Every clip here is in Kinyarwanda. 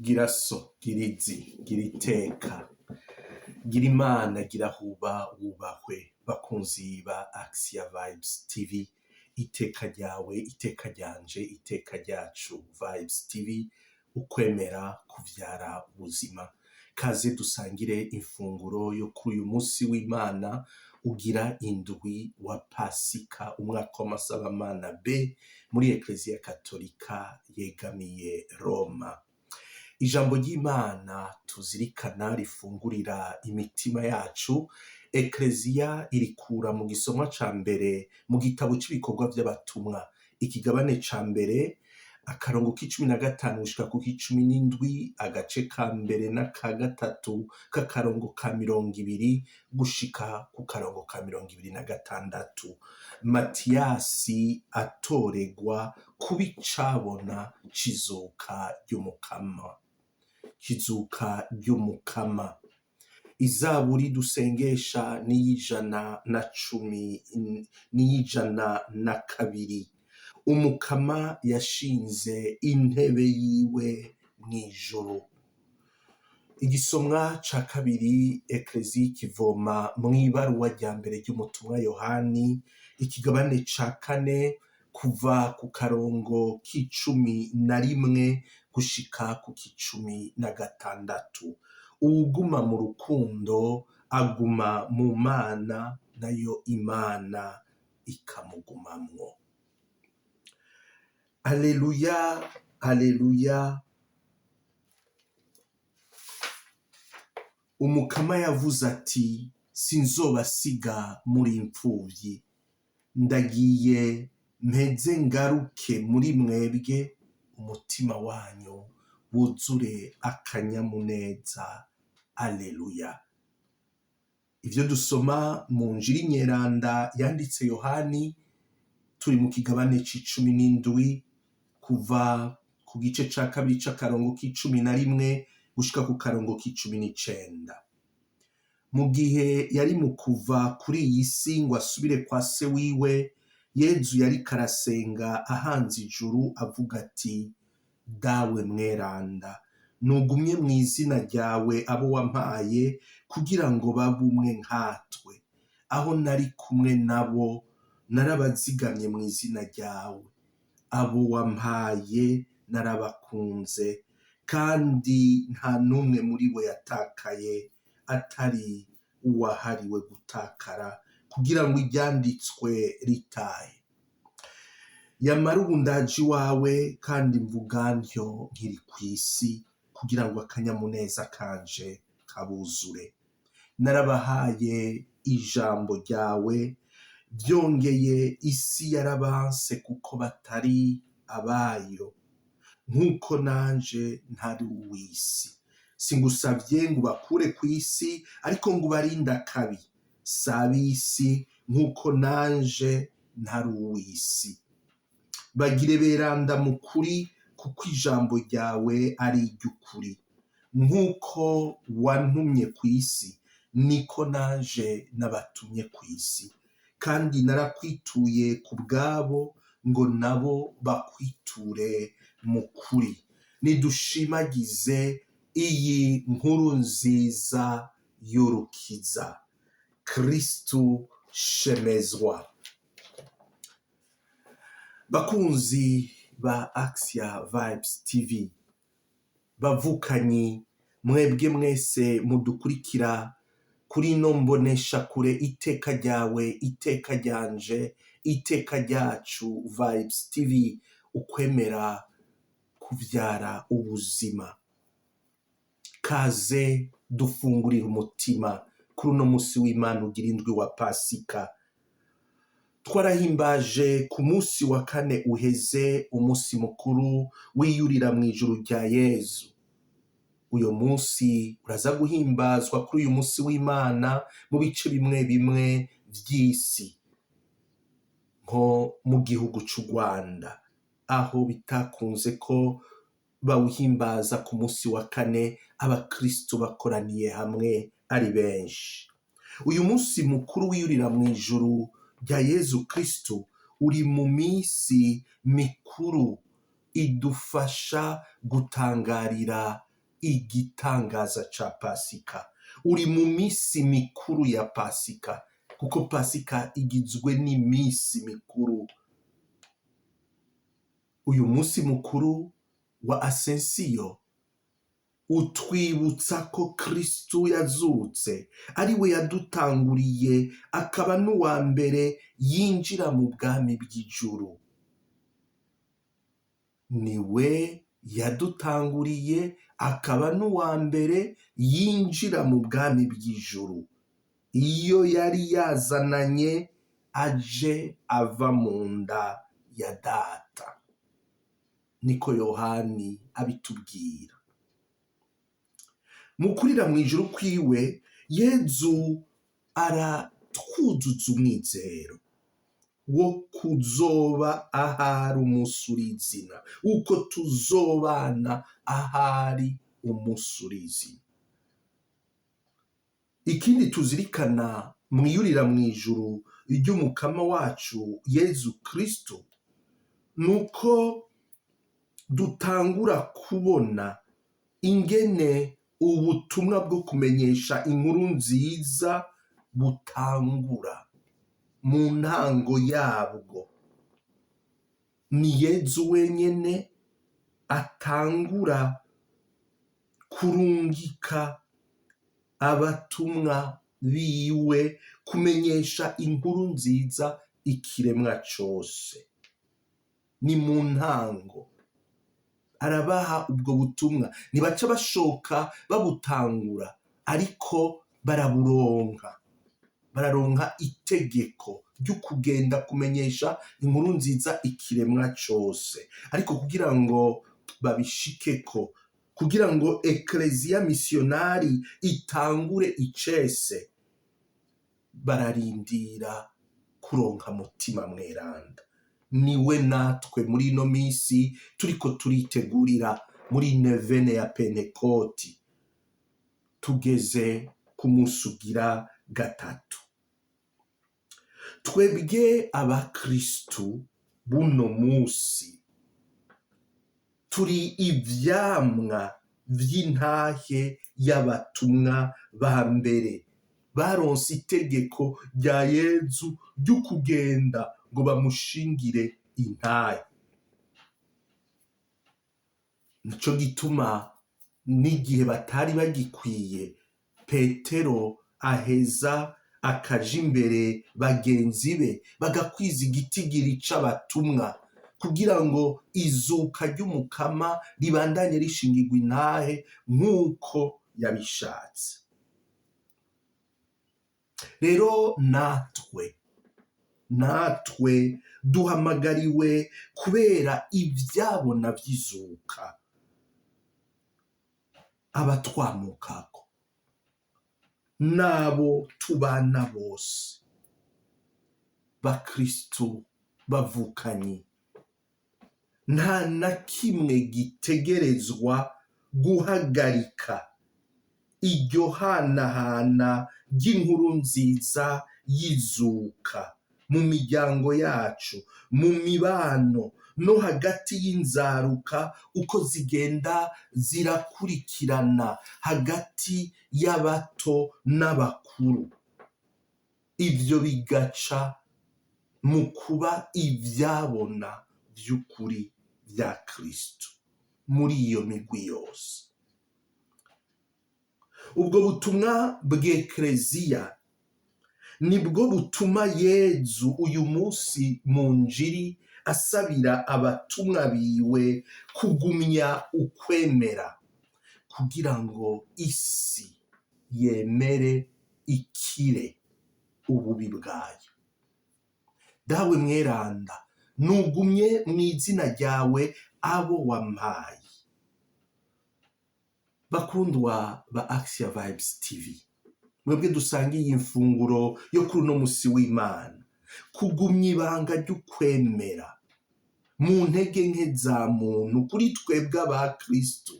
gira so, gira izi, gira iteka, gira imana, gira huba wubahwe. Bakunzi ba Axia Vibes TV, iteka ryawe, iteka ryanje, iteka ryacu. Vibes TV, ukwemera kuvyara ubuzima. Kaze dusangire ifunguro yo kuri uyu munsi w'Imana ugira indwi wa Pasika, umwaka w'amasagamana B muri Eklezia Katolika yegamiye Roma. Ijambo ry'Imana tuzirikana rifungurira imitima yacu. Eklezia irikura mu gisomwa ca mbere mu gitabo c'ibikorwa vy'abatumwa, ikigabane ca mbere akarongo k'15 gushika ku k'17, agace ka mbere n'aka gatatu k'akarongo ka 20 gushika ku karongo ka 26. Matiyasi atoregwa kuba icabona c'izuka ry'umukama. Kizuka ry'umukama. Izaburi dusengesha ni 112. Umukama yashinze intebe yiwe mw'ijuru. Igisomwa ca kabiri Eklezia kivoma mw'ibaruwa rya mbere ry'umutumwa Yohani, ikigabane ca 4 kuva ku karongo k'11 gushika ku k'16. Uwuguma mu rukundo aguma mu Mana, nayo Imana ikamugumamwo. Aleluya, aleluya. Umukama yavuze ati, sinzobasiga muri impfuvyi, ndagiye mpeze ngaruke muri mwebwe, umutima wanyu wuzure akanyamuneza. Aleluya. Ivyo dusoma mu Njiri nyeranda yanditse Yohani, turi mu kigabane c'17 kuva ku gice ca kabiri c'akarongo k'11 gushika ku karongo k'19. Mu gihe yari mu kuva kuri iyi si ngo asubire kwa se wiwe, Yezu yariko arasenga ahanze ijuru avuga ati, dawe mweranda, nugumye mw'izina ryawe abo wampaye kugira ngo babe umwe nkatwe. Aho nari kumwe nabo narabazigamye mw'izina ryawe. Abo wampaye narabakunze, kandi nta n'umwe muri bo yatakaye atari uwahariwe gutakara, kugira ngo iryanditswe ritahe. Yamara ubu ndaje iwawe, kandi mvuga ntyo nkiri kw'isi, kugira ngo akanyamuneza kanje kabuzure. Narabahaye ijambo ryawe, vyongeye isi yarabanse kuko batari abayo, nk'uko nanje ntari uw'isi. Singusavye ngo bakure kw'isi, ariko ngo ubarinde akabi. Si ab'isi nk'uko nanje ntari uw'isi. Bagire beranda mu kuri, kuko ijambo ryawe ari iry'ukuri. Nk'uko wantumye kw'isi, niko naje nabatumye kw'isi. Kandi narakwituye ku bwabo, ngo nabo bakwiture mu kuri. Nidushimagize iyi nkuru nziza y'urukiza. Kristu shemezwa. Bakunzi ba Axia Vibes TV, bavukanyi mwebwe mwese mudukurikira kuri ino mbonesha kure, iteka ryawe, iteka ryanje, iteka ryacu. Vibes TV, ukwemera kuvyara ubuzima. Kaze dufungurira umutima kuri uno musi w'Imana ugira indwi wa Pasika. Twarahimbaje ku musi wa 4 uheze umusi mukuru w'iyurira mw'ijuru rya Yezu. Uyo musi uraza guhimbazwa kuri uyu musi w'Imana mu bice bimwe bimwe vy'isi, nko mu gihugu c'u Rwanda, aho bitakunze ko bawuhimbaza ku musi wa 4 abakristo bakoraniye hamwe ari benshi. Uyu musi mukuru w'iyurira mw'ijuru rya Yezu Kristo uri mu misi mikuru idufasha gutangarira igitangaza ca Pasika, uri mu minsi mikuru ya Pasika, kuko Pasika igizwe n'iminsi mikuru. Uyu munsi mukuru wa Asensiyo utwibutsa ko Kristo yazutse, ari we yadutanguriye, akaba n'uwa mbere yinjira mu bwami bw'ijuru. Ni we yadutanguriye, akaba n'uwa mbere yinjira mu bwami bw'ijuru. Iyo yari yazananye aje ava mu nda ya Data, niko Yohani abitubwira. Mu kurira mu ijuru kwiwe, Yezu aratwuzuza umwizero wo kuzoba ahari umunsi urizina, uko tuzobana ahari umunsi urizina. Ikindi tuzirikana mu iyurira mu ijuru ry'umukama wacu Yezu Kristo, nuko dutangura kubona ingene ubutumwa bwo kumenyesha inkuru nziza butangura. Mu ntango yabwo ni Yezu wenyene atangura kurungika abatumwa biwe kumenyesha inkuru nziza ikiremwa cose. Ni mu ntango arabaha ubwo butumwa, ntibaca bashoka babutangura, ariko bararonka itegeko ryo kugenda kumenyesha inkuru nziza ikiremwa cose. Ariko kugira ngo babishikeko, kugira ngo ekleziya misiyonari itangure icese, bararindira kuronka mutima mweranda. Niwe natwe muri ino minsi turiko turitegurira muri nevene ya Pentekoti, tugeze ku munsi ugira gatatu. Twebwe abakristu buno munsi turi ivyamwa vy'intahe y'abatumwa ba mbere baronse itegeko rya Yezu ryo kugenda ngo bamushingire intahe. Nico gituma n'igihe batari bagikwiye, Petero aheza akaja imbere bagenzi be bagakwiza igitigiri c'abatumwa, kugira ngo izuka ry'umukama ribandanye rishingirwa intahe nk'uko yabishatse. Rero natwe duhamagariwe kubera ivyabona vy'izuka abatwamukako, n'abo tubana bose bakristu bavukanyi. Nta na kimwe gitegerezwa guhagarika iryo hanahana ry'inkuru nziza y'izuka mu miryango yacu, mu mibano no hagati y'inzaruka uko zigenda zirakurikirana hagati y'abato n'abakuru. Ivyo bigaca mu kuba ivyabona vy'ukuri vya Kristo muri iyo migwi yose. Ubwo butumwa bw'ekleziya nibwo butuma Yezu uyu munsi mu njiri asabira abatumwa biwe kugumya ukwemera, kugira ngo isi yemere ikire ububi bwayo. Dawe mweranda, nugumye mu izina ryawe abo wampaye. Bakundwa ba Axia Vibes TV, mwebwe dusangiye imfunguro yo kuri uno musi w'Imana, kugumya ibanga ry'ukwemera mu ntege nke za muntu kuri twebwe abakristo.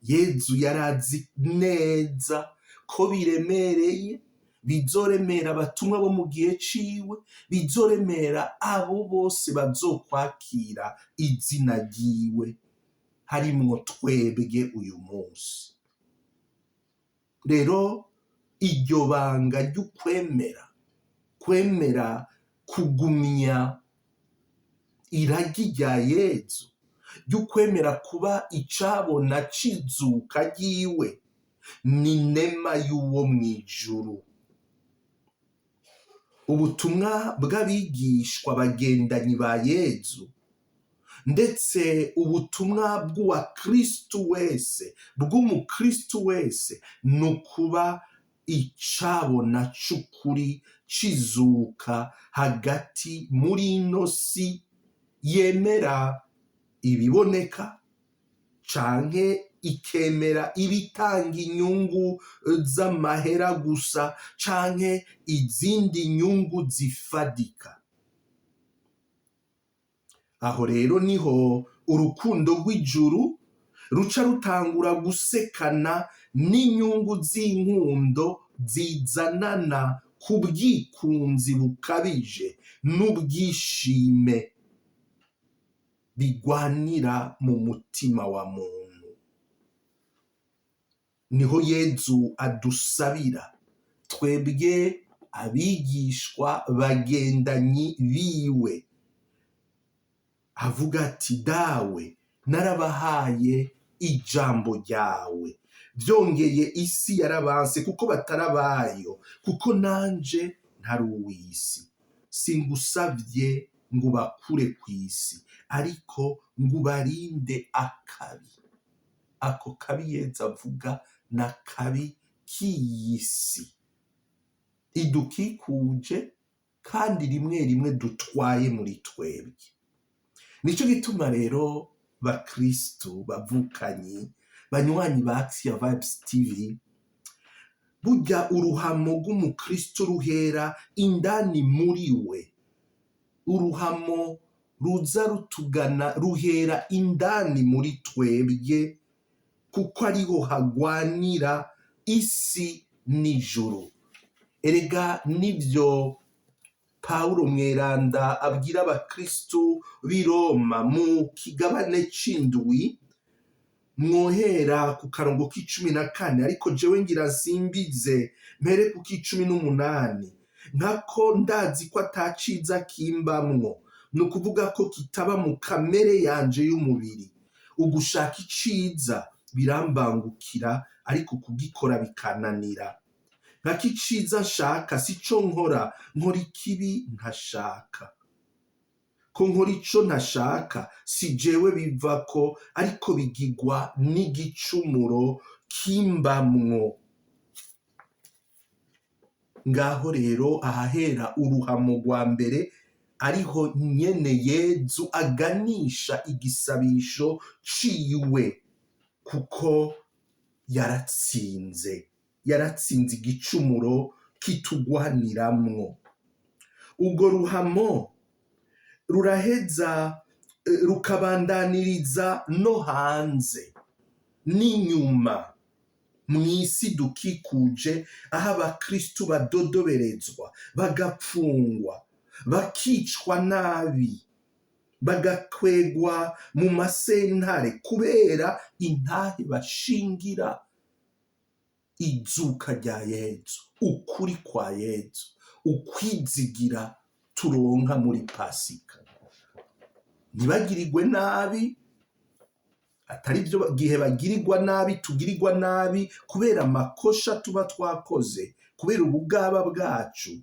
Yezu yarazi neza ko biremereye, bizoremera abatumwa bo mu gihe ciwe, bizoremera abo bose bazokwakira izina ryiwe, harimwo twebwe uyu munsi. Rero iryo banga ry'ukwemera, kwemera kugumya iragi rya Yezu, ry'ukwemera kuba icabona c'izuka ryiwe, ni inema y'uwo mw'ijuru. Ubutumwa bw'abigishwa bagendanyi ba Yezu, ndetse ubutumwa bw'uwakristu wese, bw'umukristu wese, ni ukuba icabona c'ukuri c'izuka hagati muri ino si yemera ibiboneka canke ikemera ibitanga inyungu z'amahera gusa canke izindi nyungu zifadika. Aho rero niho urukundo rw'ijuru ruca rutangura gusekana n'inyungu z'inkundo zizanana ku bwikunzi bukabije n'ubwishime bigwanira mu mutima wa muntu. Niho Yezu adusabira twebwe abigishwa bagendanyi biwe, avuga ati dawe narabahaye ijambo ryawe, byongeye isi yarabanse kuko batarabayo, kuko nanje ntari uw'isi. Singusavye ngo ubakure kw'isi, ariko ngo ubarinde akabi. Ako kabi Yezu avuga na kabi k'iyi si idukikuje kandi rimwe rimwe dutwaye muri twebwe. Nico gituma rero bakristu bavukanyi banywanyi ba Axiya Vibes TV, burya uruhamo rw'umukristu ruhera indani muri we. Uruhamo ruza rutugana ruhera indani muri twebwe, kuko ariho hagwanira isi n'ijuru. Erega nivyo Pawulo mweranda abwira abakristu b'i Roma mu kigabane c'indwi, mwohera ku karongo k'14, ariko jewe ngira nsimbize mpere ku k'18, nkako ndazi ko ataciza kimbamwo, ni ukuvuga ko kitaba mu kamere yanje y'umubiri. Ugushaka iciza birambangukira, ariko kugikora bikananira. Nkako iciza nshaka sico nkora, nkora ikibi ntashaka. Ko nkora ico ntashaka si jewe bivako, ariko bigigwa n'igicumuro kimbamwo. Ngaho rero ahahera uruhamo rwa mbere, ariho nyene Yezu aganisha igisabisho ciwe, kuko yaratsinze igicumuro kitugwaniramwo. Urwo ruhamo ruraheza rukabandaniriza no hanze n'inyuma mw'isi dukikuje, aho abakristu badodoberezwa, bagapfungwa, bakicwa nabi, bagakwegwa mu masentare kubera intahe bashingira izuka rya Yezu, ukuri kwa Yezu, ukwizigira turonka muri Pasika. Ntibagirirwe nabi, atari byo gihe bagirirwa nabi, tugirirwa nabi kubera amakosha tuba twakoze, kubera ubugaba bwacu,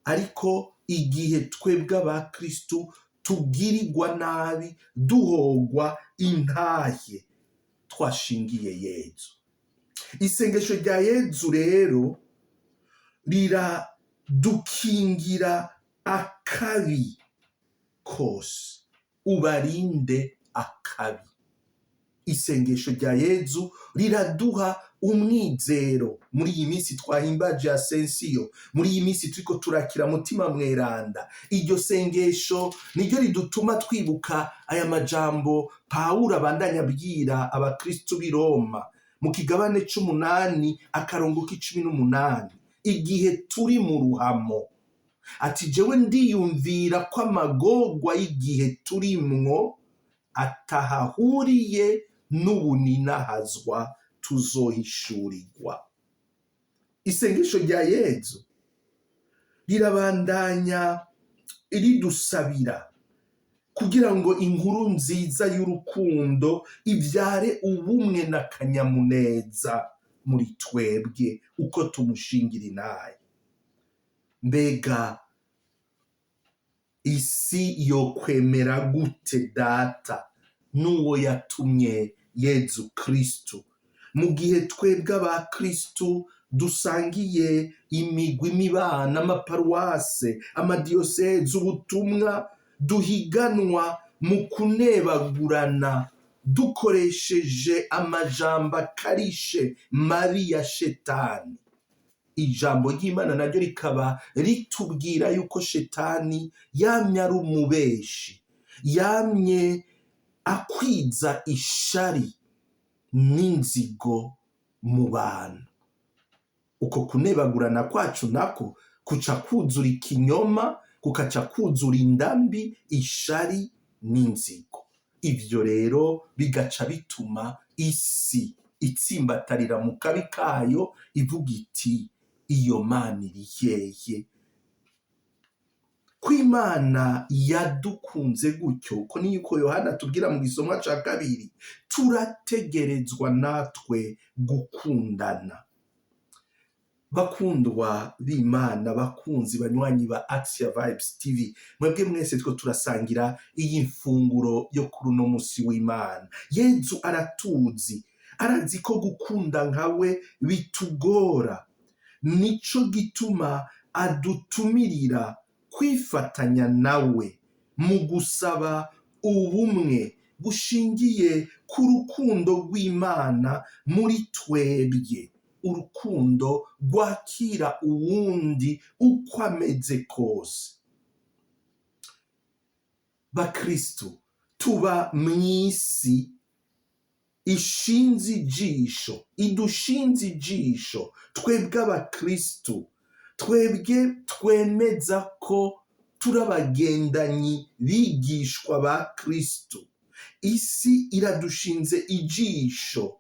ariko igihe twebwe abakristu tugirirwa nabi, duhogwa intahe twashingiye Yezu. Isengesho rya Yezu rero riradukingira akabi kose, ubarinde akabi. Isengesho rya Yezu riraduha umwizero muri iyi minsi twahimbaje Asensiyo, muri iyi minsi turiko turakira mutima mweranda. Iryo sengesho niryo ridutuma twibuka aya majambo Pawulo abandanya abwira abakristu b'i Roma mu kigabane c'8 akarongo k'18, igihe turi mu ruhamo, ati jewe ndiyumvira ko amagorwa y'igihe turimwo atahahuriye n'ubuninahazwa tuzohishurirwa. Isengesho rya Yezu rirabandanya ridusabira kugira ngo inkuru nziza y'urukundo ibyare ubumwe n'akanyamuneza muri twebwe uko tumushingira inaye. Mbega isi yokwemera gute data n'uwo yatumye Yezu Kristu, mu gihe twebwe aba Kristu dusangiye imigwi, imibana, amaparuwase, amadiyoseze, ubutumwa, duhiganwa mu kunebagurana dukoresheje amajambo akarishe mabi ya shetani. Ijambo ry'Imana naryo rikaba ritubwira yuko shetani yamye ari umubeshi, yamye akwiza ishari n'inzigo mu bantu. Uko kunebagurana kwacu nako kuca kuzura ikinyoma, kukaca kuzura indambi, ishari n'inzigo. Ivyo rero bigaca bituma isi itsimbatarira mu kabi kayo, ivuga iti iyo Mana iri hehe? Ko Imana yadukunze gutyo, uko niko Yohana tubwira mu gisomwa ca 2, turategerezwa natwe gukundana. Bakundwa b'Imana, bakunzi banywanyi ba Action Vibes TV, mwebwe mwese two turasangira iyi mfunguro yo kuri uno musi w'Imana. Yezu aratuzi, arazi ko gukunda nkawe bitugora, nico gituma adutumirira kwifatanya nawe mu gusaba ubumwe bushingiye ku rukundo rw'Imana muri twebwe, urukundo rwakira uwundi uko ameze kose. Bakristu, tuba mw'isi ishinze ijisho, idushinze ijisho, twebwe abakristu, twebwe twemeza ko turabagendanyi bigishwa ba Kristu. Isi iradushinze ijisho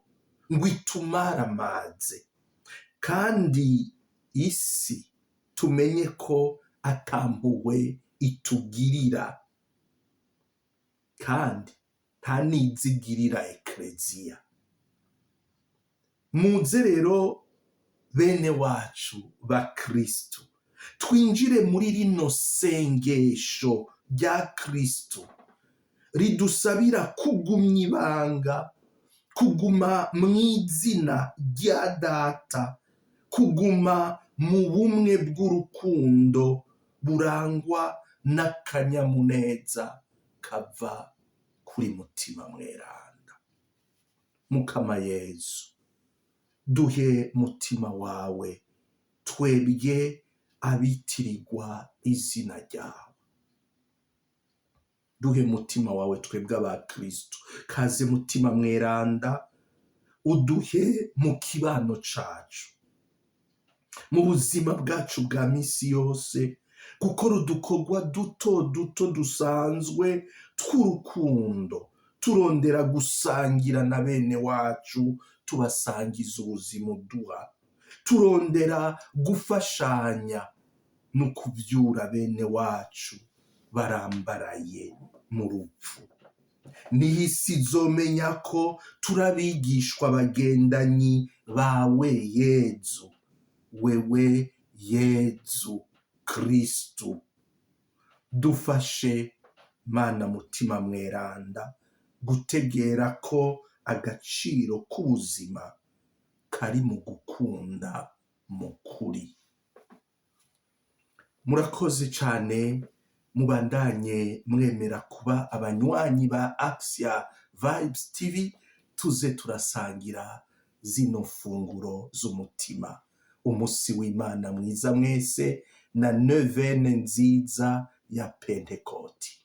ngo itumaramaze, kandi isi tumenye ko atampuhwe itugirira, kandi nta nizigirira ekleziya. Muze rero bene wacu ba Kristu, twinjire muri rino sengesho rya Kristu ridusabira kugumya ibanga, kuguma mw'izina rya Data, kuguma mu bumwe bw'urukundo burangwa n'akanyamuneza kava kuri Mutima Mweranda. Mukama Yezu, duhe mutima wawe twebwe abitirirwa izina ryawe. Duhe mutima wawe twebwe aba Kristu. Kaze Mutima Mweranda, uduhe mu kibano cacu, mu buzima bwacu bwa misi yose, gukora udukorwa duto duto dusanzwe tw'urukundo, turondera gusangira na bene wacu, tubasangiza ubuzima uduha, turondera gufashanya no kuvyura bene wacu barambaraye mu rupfu. Niho isi izomenya ko turabigishwa bagendanyi bawe Yezu, wewe Yezu Kristu. Dufashe Mana Mutima Mweranda gutegera ko agaciro k'ubuzima kari mu gukunda mu kuri. Murakoze cyane, mubandanye mwemera kuba abanywanyi ba Action Vibes TV, tuze turasangira zino funguro z'umutima. Umusi w'Imana mwiza mwese na 9 nziza ya Pentekoti.